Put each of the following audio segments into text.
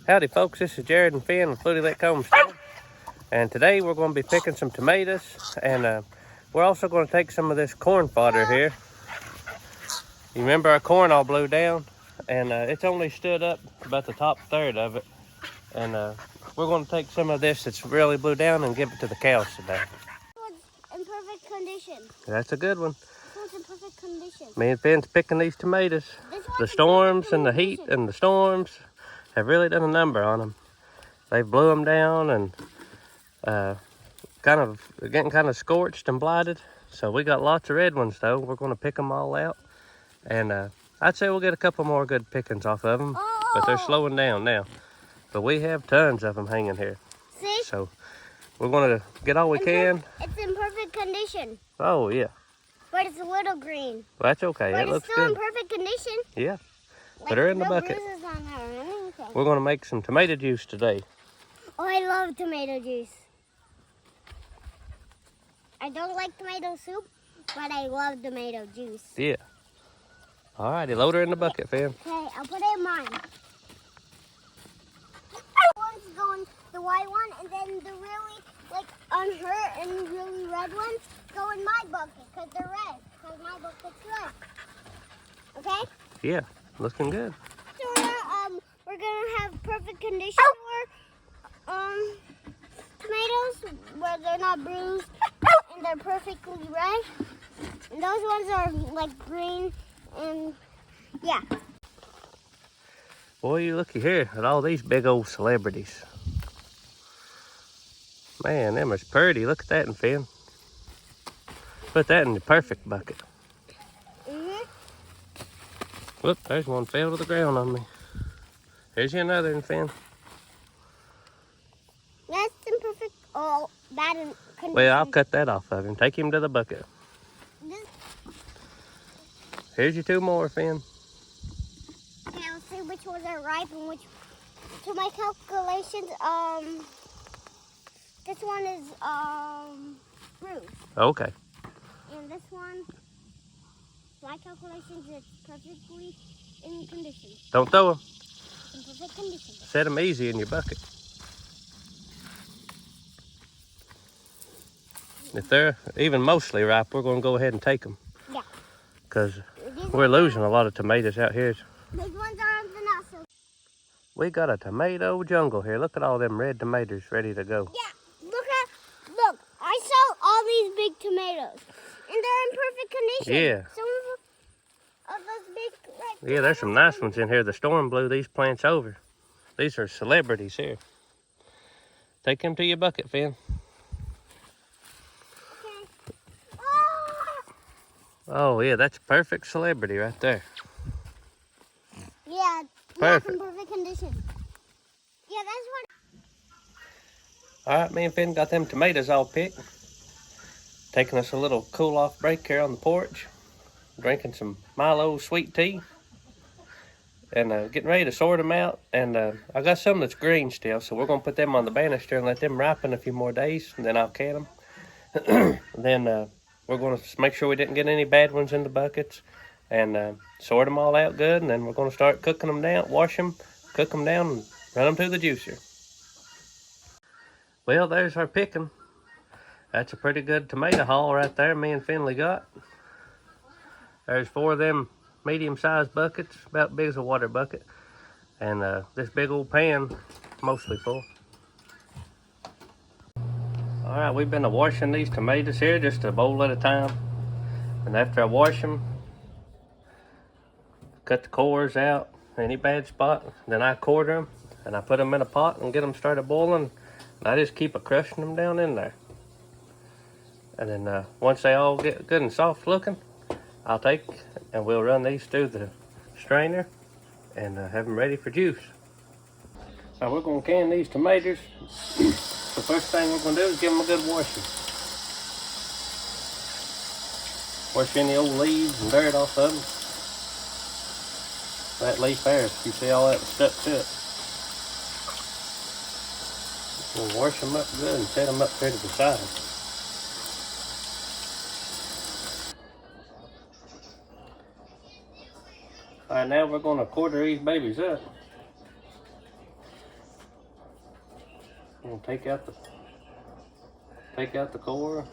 Howdy folks, this is Jared and Finn with Fluty Homestead. And today we're going to be picking some tomatoes, and we're also going to take some of this corn fodder here. You remember our corn all blew down, and it's only stood up about the top third of it. And we're going to take some of this that's really blew down and give it to the cows today. It's in perfect condition. That's a good one. This one's in perfect condition. Me and Finn's picking these tomatoes. The storms and the heat and the storms have really done a number on them. They blew them down and getting kind of scorched and blighted. So we got lots of red ones though. We're going to pick them all out, and I'd say we'll get a couple more good pickings off of them, but they're slowing down now. But we have tons of them hanging here. See? So we're going to get all we can. It's in perfect condition. Oh yeah. But it's a little green. Well, that's okay. But it looks it's still good. in perfect condition. Yeah. Like, Put her in the no bucket. bruises on her. Okay. We're going to make some tomato juice today. Oh, I love tomato juice. I don't like tomato soup, but I love tomato juice. Yeah. All righty, load her in the bucket, Finn. Okay, I'll put it in mine. One's going the white one, and then the really, like, on her and really red ones go in my bucket, because they're red, because my bucket's red. Okay? Yeah, looking good. So we're gonna have perfect condition for tomatoes where they're not bruised and they're perfectly red. And those ones are like green and yeah. Boy, you looky here at all these big old celebrities. Man, them is pretty. Look at that one, Finn. Put that in the perfect bucket. Whoop, there's one fell to the ground on me. Here's you another one, Finn. That's imperfect. Oh, bad in condition. Well, I'll cut that off of him. Take him to the bucket. Here's your two more, Finn. Okay, I'll see which ones are ripe and which. To my calculations, this one is bruised. Okay. And this one, my calculations, is perfectly in condition. Don't throw them. In perfect condition. Set them easy in your bucket. If they're even mostly ripe, we're going to go ahead and take them. Yeah. Because we're losing a lot of tomatoes out here. These ones are not so. We got a tomato jungle here. Look at all them red tomatoes ready to go. Yeah. Look, I saw all these big tomatoes. And they're in perfect condition. Yeah. Some of those big, Yeah, there's some nice ones in here. The storm blew these plants over. These are celebrities here. Take them to your bucket, Finn. Okay. Oh! Oh, yeah, that's a perfect celebrity right there. Yeah, Perfect. in perfect condition. Yeah, that's what. All right, me and Finn got them tomatoes all picked. Taking us a little cool-off break here on the porch. Drinking some Milo sweet tea. And getting ready to sort them out. And I got some that's green still, so we're going to put them on the banister and let them ripen a few more days. And then I'll can them. Then we're going to make sure we didn't get any bad ones in the buckets. And sort them all out good. And then we're going to start cooking them down, wash them, cook them down, and run them through the juicer. Well, there's our picking. That's a pretty good tomato haul right there me and Finley got. There's 4 of them medium-sized buckets, about big as a water bucket. And this big old pan, mostly full. All right, we've been washing these tomatoes here just a bowl at a time. And after I wash them, cut the cores out, any bad spot, then I quarter them and I put them in a pot and get them started boiling. And I just keep crushing them down in there. And then once they all get good and soft looking, I'll take and we'll run these through the strainer and have them ready for juice. Now we're going to can these tomatoes. The first thing we're going to do is give them a good washing. Wash any old leaves and dirt off of them. That leaf there, you see all that stuck to it. We'll wash them up good and set them up here to the side. All right, now we're going to quarter these babies up. And take out the core.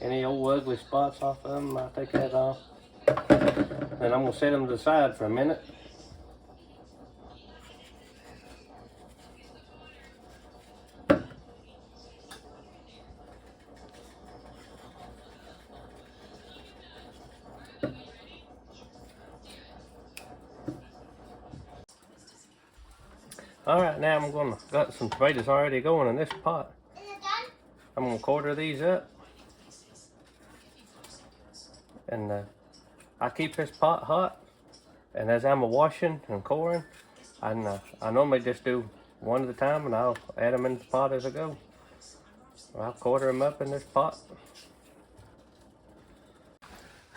Any old ugly spots off of them, I'll take that off. Then I'm gonna set them to the side for a minute. All right, now got some tomatoes already going in this pot. Is it done? I'm gonna quarter these up. And I keep this pot hot. And as I'm washing and coring, I normally just do one at a time, and I'll add them in the pot as I go. I'll quarter them up in this pot.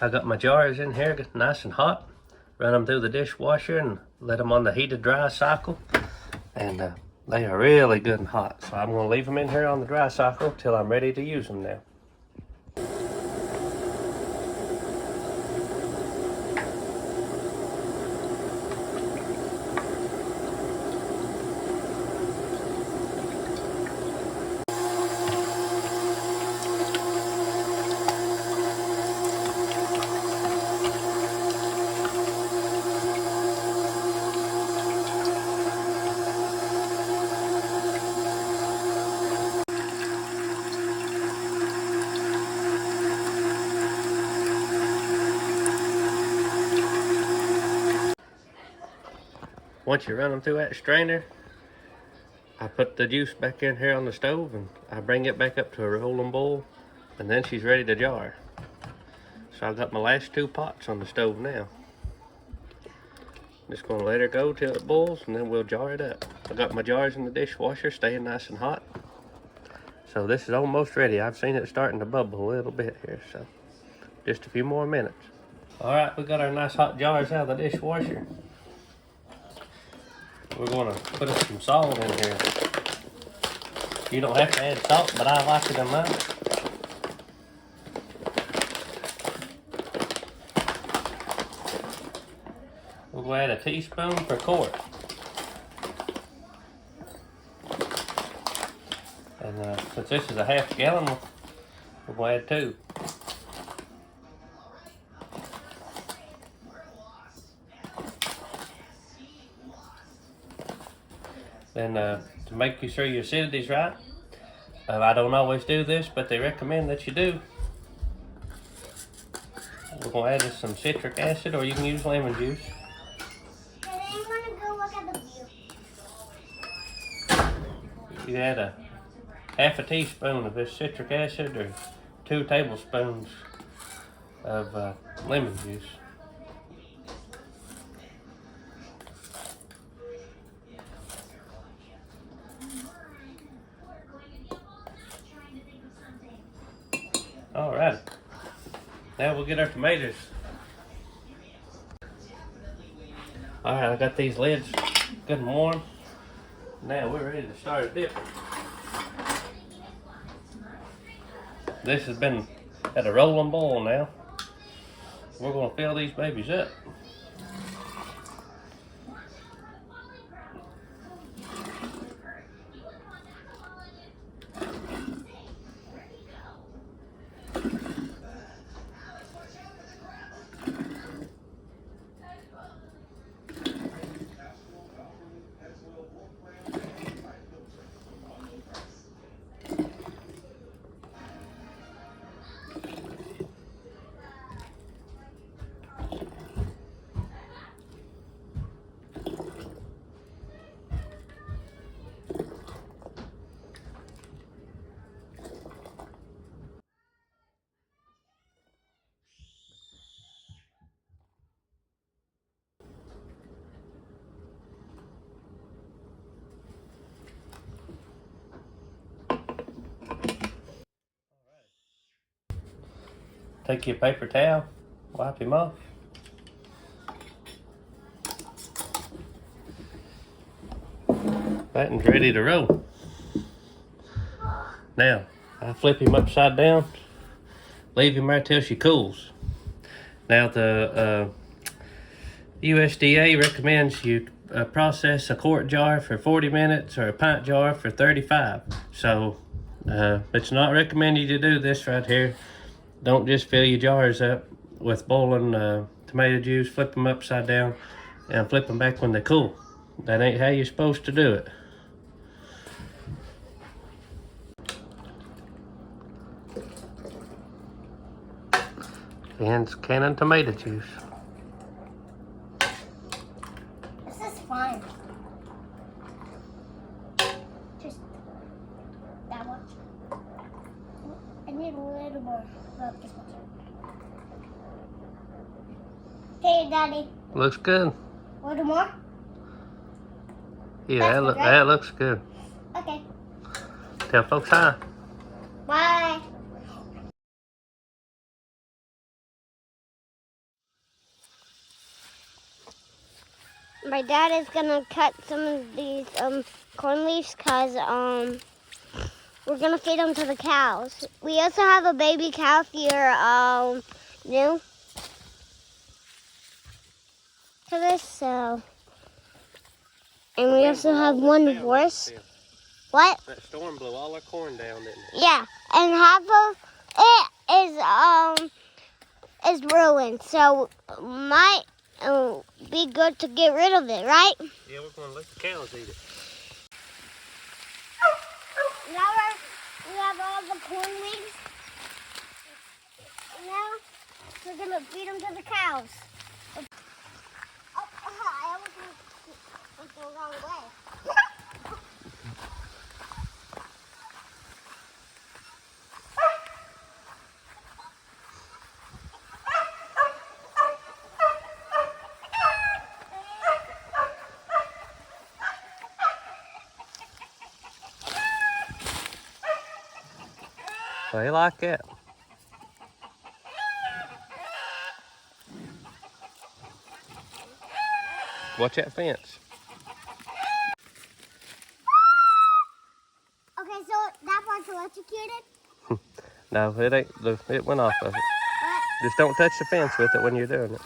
I got my jars in here, get nice and hot. Run them through the dishwasher and let them on the heated dry cycle. And they are really good and hot. So I'm going to leave them in here on the dry cycle till I'm ready to use them now. Once you run them through that strainer, I put the juice back in here on the stove and I bring it back up to a rolling boil, and then she's ready to jar. So I've got my last 2 pots on the stove now. Just gonna let her go till it boils and then we'll jar it up. I got my jars in the dishwasher staying nice and hot. So this is almost ready. I've seen it starting to bubble a little bit here, so just a few more minutes. All right, we got our nice hot jars out of the dishwasher. We're gonna put us some salt in here. You don't have to add salt, but I like it in mine. We're gonna add a teaspoon per quart. And since this is a half gallon, we're gonna add 2. Then to make sure your acidity's right, I don't always do this, but they recommend that you do. We're gonna add some citric acid, or you can use lemon juice. I want to go look at the view. You add a half a teaspoon of this citric acid, or 2 tablespoons of lemon juice. All right, now we'll get our tomatoes. All right, I got these lids good and warm. Now we're ready to start a dip. This has been at a rolling boil now. We're gonna fill these babies up. Take your paper towel, wipe him off. That one's ready to roll. Now, I flip him upside down, leave him right till she cools. Now the USDA recommends you process a quart jar for 40 minutes or a pint jar for 35. So it's not recommended you do this right here. Don't just fill your jars up with boiling tomato juice, flip them upside down, and flip them back when they cool. That ain't how you're supposed to do it. And canning tomato juice. This is fun. Just that much. I need a little more. About this much. Okay, Daddy. Looks good. A little more? Yeah, that looks good. Okay. Tell folks hi. Bye. My dad is gonna cut some of these corn leaves because we're gonna feed them to the cows. We also have a baby cow here new to this, so. And we also have one horse. What? That storm blew all our corn down, didn't it? Yeah, and half of it is ruined, so might be good to get rid of it, right? Yeah, we're gonna let the cows eat it. Now we have all the corn leaves. Now we're gonna feed them to the cows. Oh, I almost went the wrong way. They like it. Watch that fence. Okay, so that part's electrocuted? No, it ain't. It went off of it. What? Just don't touch the fence with it when you're doing it.